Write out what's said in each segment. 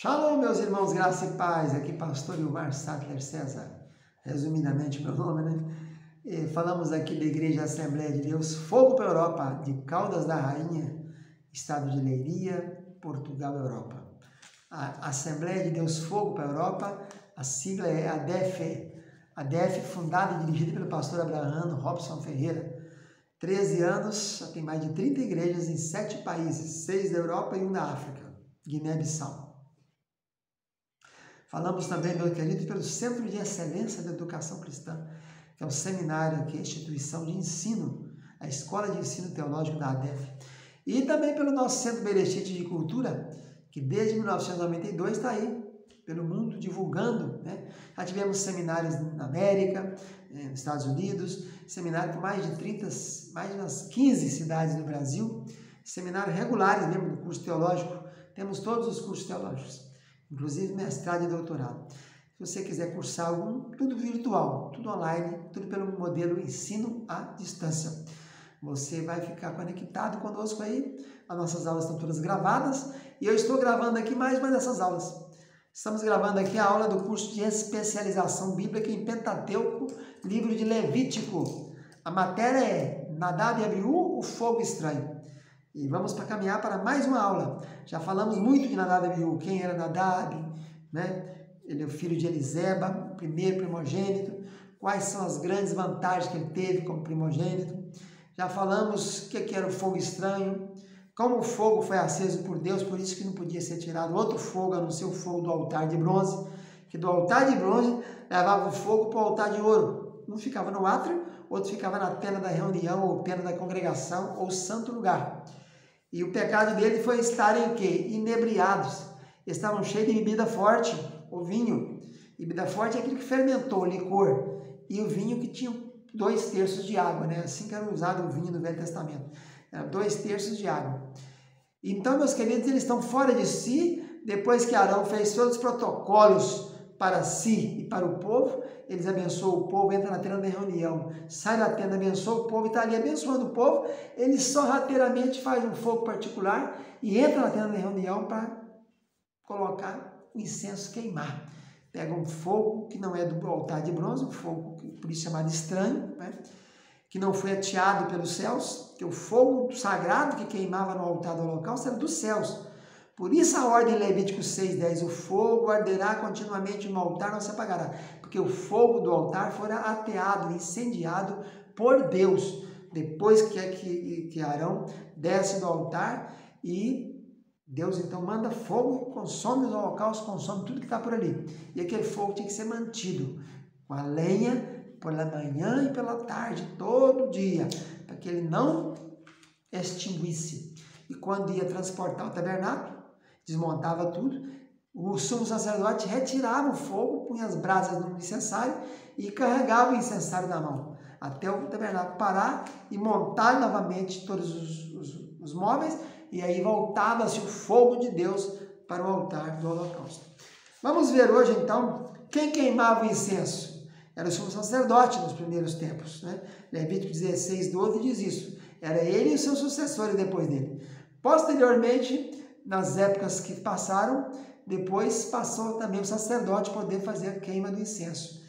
Shalom, meus irmãos, graça e paz. Aqui, pastor Ilmar Sattler César. Resumidamente, meu nome, né? Falamos aqui da Igreja Assembleia de Deus, Fogo para a Europa, de Caldas da Rainha, estado de Leiria, Portugal, Europa. A Assembleia de Deus, Fogo para a Europa, a sigla é ADEF. ADEF, fundada e dirigida pelo pastor Abraham Robson Ferreira. 13 anos, já tem mais de 30 igrejas em 7 países, 6 da Europa e 1 da África, Guiné-Bissau. Falamos também, meu querido, pelo Centro de Excelência da Educação Cristã, que é um seminário, que é a instituição de ensino, a Escola de Ensino Teológico da ADEF. E também pelo nosso Centro Bereshit de Cultura, que desde 1992 está aí, pelo mundo, divulgando, né? Já tivemos seminários na América, nos Estados Unidos, seminário por mais de umas 15 cidades no Brasil, seminários regulares mesmo do curso teológico, temos todos os cursos teológicos, inclusive mestrado e doutorado. Se você quiser cursar algum, tudo virtual, tudo online, tudo pelo modelo ensino à distância. Você vai ficar conectado conosco aí, as nossas aulas estão todas gravadas e eu estou gravando aqui mais uma dessas aulas. Estamos gravando aqui a aula do curso de especialização bíblica em Pentateuco, livro de Levítico. A matéria é Nadab e Abiú, o fogo estranho. E vamos para caminhar para mais uma aula. Já falamos muito de Nadab e Abiú, quem era Nadab, né? Ele é o filho de Eliseba, primeiro primogênito, quais são as grandes vantagens que ele teve como primogênito. Já falamos o que era o fogo estranho, como o fogo foi aceso por Deus, por isso que não podia ser tirado outro fogo, a não ser o fogo do altar de bronze, que do altar de bronze levava o fogo para o altar de ouro. Um ficava no átrio, outro ficava na tenda da reunião, ou tenda da congregação, ou santo lugar. E o pecado dele foi estarem o quê? Inebriados. Estavam cheios de bebida forte, o vinho. E bebida forte é aquilo que fermentou, o licor. E o vinho que tinha 2/3 de água, né? Assim que era usado o vinho no Velho Testamento. Era 2/3 de água. Então, meus queridos, eles estão fora de si. Depois que Arão fez todos os protocolos para si e para o povo, eles abençoam o povo, entra na tenda da reunião, sai da tenda, abençoa o povo e está ali abençoando o povo. Ele sorrateiramente faz um fogo particular e entra na tenda da reunião para colocar o incenso queimar. Pega um fogo que não é do altar de bronze, um fogo por isso chamado estranho, né? Que não foi ateado pelos céus, que o fogo sagrado que queimava no altar do holocausto era dos céus. Por isso a ordem em Levítico 6:10, o fogo arderá continuamente no altar, não se apagará, porque o fogo do altar fora ateado, incendiado por Deus, depois que Arão desce do altar e Deus então manda fogo, consome os holocaustos, consome tudo que está por ali. E aquele fogo tinha que ser mantido com a lenha pela manhã e pela tarde, todo dia, para que ele não extinguisse. E quando ia transportar o tabernáculo, desmontava tudo, o sumo sacerdote retirava o fogo, punha as brasas no incensário e carregava o incensário na mão, até o tabernáculo parar e montar novamente todos os móveis, e aí voltava-se o fogo de Deus para o altar do holocausto. Vamos ver hoje, então, quem queimava o incenso. Era o sumo sacerdote nos primeiros tempos, né? Levítico 16:12 diz isso. Era ele e os seus sucessores depois dele. Posteriormente, nas épocas que passaram, depois passou também o sacerdote poder fazer a queima do incenso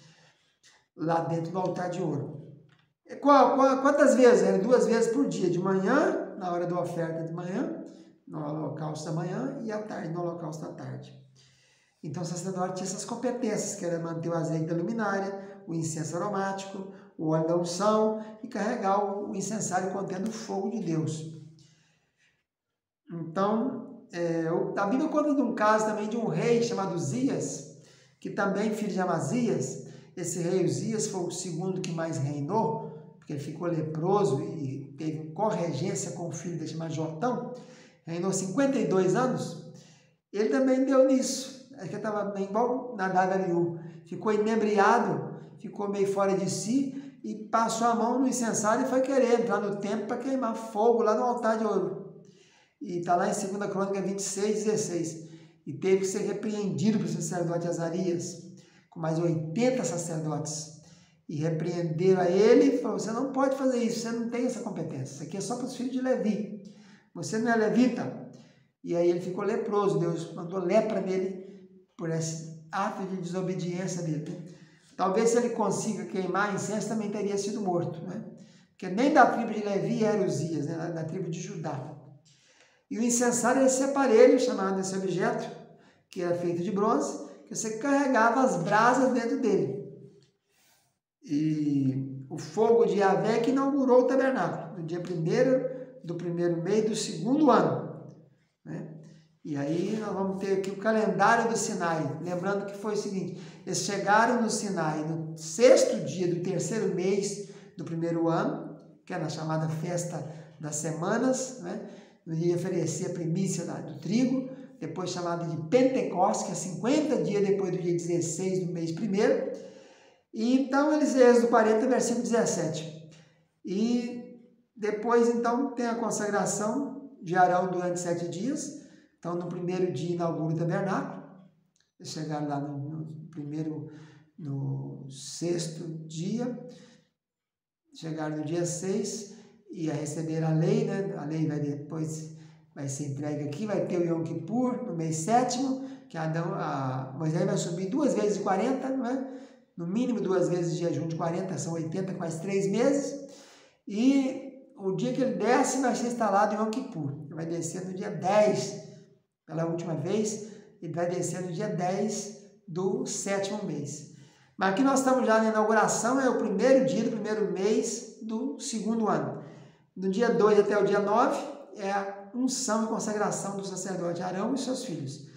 lá dentro do altar de ouro. Quantas vezes? Era 2 vezes por dia, de manhã, na hora da oferta de manhã, no holocausto da manhã, e à tarde, no holocausto da tarde. Então o sacerdote tinha essas competências, que era manter o azeite da luminária, o incenso aromático, o óleo da unção e carregar o incensário contendo o fogo de Deus. Então, a Bíblia conta de um caso também de um rei chamado Uzias, que também filho de Amazias. Esse rei Uzias foi o segundo que mais reinou, porque ele ficou leproso e teve corregência com o filho dele chamado Jotão. Reinou 52 anos. Ele também deu nisso. Acho que estava bem igual Nadab e Abiú. Ficou inebriado, ficou meio fora de si e passou a mão no incensário e foi querer entrar no templo para queimar fogo lá no altar de ouro. E está lá em 2 Crônica 26:16. E teve que ser repreendido pelo sacerdote Azarias, com mais 80 sacerdotes. E repreenderam a ele e falaram: você não pode fazer isso, você não tem essa competência. Isso aqui é só para os filhos de Levi. Você não é levita. e aí ele ficou leproso. Deus mandou lepra nele por esse ato de desobediência dele. Né? Talvez se ele consiga queimar incenso, também teria sido morto, né? Porque nem da tribo de Levi era Uzias, né? Da tribo de Judá. E o incensário era esse aparelho, chamado esse objeto, que era feito de bronze, que você carregava as brasas dentro dele. E o fogo de Yahvé que inaugurou o tabernáculo, no dia 1º do primeiro mês do segundo ano. Né? E aí nós vamos ter aqui o calendário do Sinai. Lembrando que foi o seguinte, eles chegaram no Sinai no 6º dia do 3º mês do primeiro ano, que é na chamada festa das semanas, né? No dia oferecer a primícia do trigo, depois chamada de Pentecostes, que é 50 dias depois do dia 16 do mês primeiro. E então eles, Êxodo 40, versículo 17. E depois então tem a consagração de Arão durante 7 dias. Então no primeiro dia inaugura o tabernáculo. Eles chegaram lá no 6º dia. Chegaram no dia 6 e a receber a lei, né? A lei vai ser entregue aqui, vai ter o Yom Kippur no mês 7º, que Moisés vai subir 2 vezes de 40, não é? No mínimo 2 vezes de jejum de 40, são 80, quase 3 meses. E o dia que ele desce vai ser instalado Yom Kippur. Ele vai descer no dia 10, pela última vez, ele vai descer no dia 10 do 7º mês. Mas aqui nós estamos já na inauguração, é o primeiro dia do primeiro mês do segundo ano. No dia 2 até o dia 9 é a unção e consagração do sacerdote Arão e seus filhos.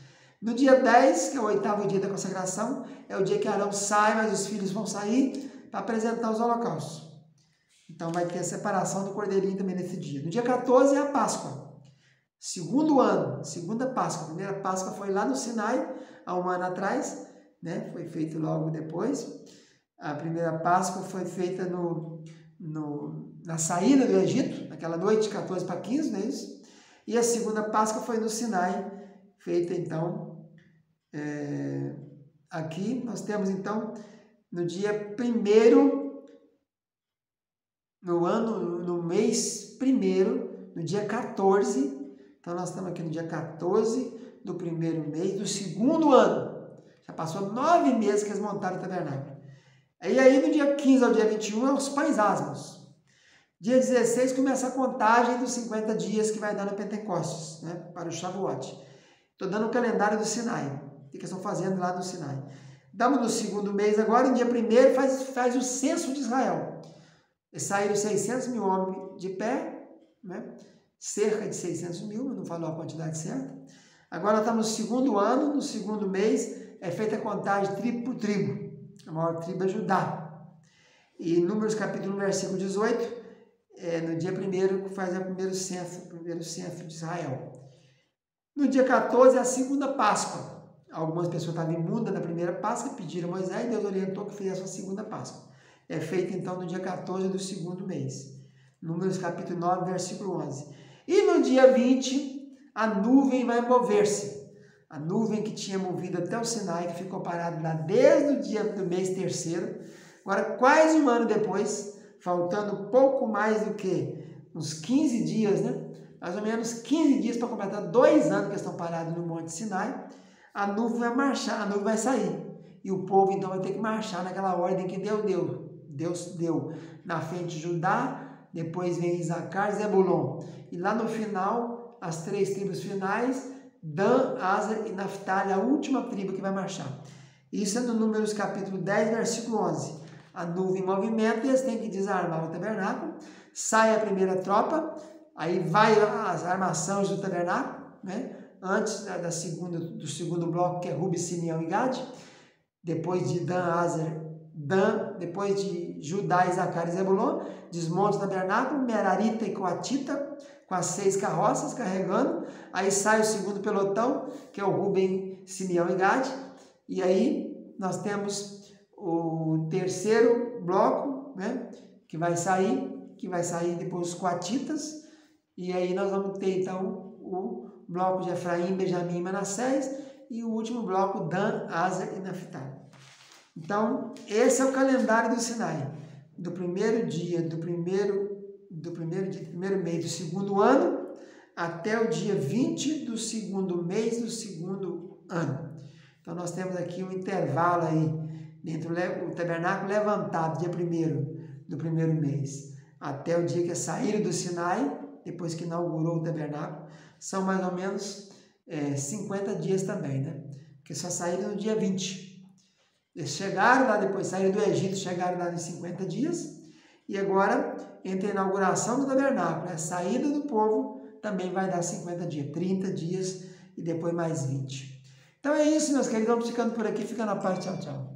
No dia 10, que é o 8º dia da consagração, é o dia que Arão sai, mas os filhos vão sair para apresentar os holocaustos. Então vai ter a separação do cordeirinho também nesse dia. No dia 14 é a Páscoa. Segundo ano, segunda Páscoa. A primeira Páscoa foi lá no Sinai, há 1 ano atrás, né? Foi feito logo depois. A primeira Páscoa foi feita na saída do Egito, naquela noite de 14 para 15, não é isso? E a segunda Páscoa foi no Sinai, feita então aqui. Nós temos então no dia 1º, no mês 1º, no dia 14, então nós estamos aqui no dia 14 do primeiro mês do segundo ano. Já passou 9 meses que eles montaram o tabernáculo. E aí no dia 15 ao dia 21 é os pães asmos. Dia 16 começa a contagem dos 50 dias que vai dar no Pentecostes, né, para o Shavuot. Estou dando o calendário do Sinai, o que eles estão fazendo lá no Sinai. Estamos no segundo mês agora, no dia 1º faz o censo de Israel. E saíram 600 mil homens de pé, né, cerca de 600 mil, não falou a quantidade certa. Agora estamos no segundo ano, no segundo mês é feita a contagem tribo por tribo. A maior tribo é Judá. E Números capítulo 1, versículo 18, no dia 1º faz o primeiro censo de Israel. No dia 14 é a segunda Páscoa. Algumas pessoas estavam imundas na primeira Páscoa, pediram a Moisés e Deus orientou que fizesse a segunda Páscoa. É feita então no dia 14 do segundo mês. Números capítulo 9, versículo 11. E no dia 20, a nuvem vai mover-se. A nuvem que tinha movido até o Sinai, que ficou parada lá desde o dia do mês 3º. Agora, quase 1 ano depois, faltando pouco mais do que uns 15 dias, né? Mais ou menos 15 dias para completar 2 anos que eles estão parados no Monte Sinai, a nuvem vai marchar, a nuvem vai sair. E o povo então vai ter que marchar naquela ordem que Deus deu na frente Judá, depois vem Isacar, Zebulon. E lá no final, as 3 tribos finais, Dan, Aser e Naftali, a última tribo que vai marchar. Isso é no Números capítulo 10, versículo 11. A nuvem em movimento e eles têm que desarmar o tabernáculo. Sai a primeira tropa, aí vai as armações do tabernáculo, né? Antes do segundo bloco, que é Ruben, Simeão e Gade. Depois de Dan, Aser, depois de Judá, Isacar e Zebulon, desmonta o tabernáculo, Merarita e Coatita, com as 6 carroças carregando. Aí sai o segundo pelotão, que é o Ruben, Simeão e Gade. E aí nós temos o terceiro bloco, né, que vai sair depois os coatitas, e aí nós vamos ter então o bloco de Efraim, Benjamim e Manassés, e o último bloco Dan, Aser e Naftali. Então, esse é o calendário do Sinai, do primeiro dia, do primeiro mês do segundo ano, até o dia 20 do segundo mês do segundo ano. Então, nós temos aqui um intervalo aí, dentro do tabernáculo levantado, dia 1º do primeiro mês, até o dia que saíram do Sinai, depois que inaugurou o tabernáculo, são mais ou menos 50 dias também, né? Porque só saíram no dia 20. Eles chegaram lá depois, saíram do Egito, chegaram lá em 50 dias, e agora, entre a inauguração do tabernáculo e a saída do povo, também vai dar 50 dias, 30 dias e depois mais 20. Então é isso, meus queridos, vamos ficando por aqui, fica na paz, tchau, tchau.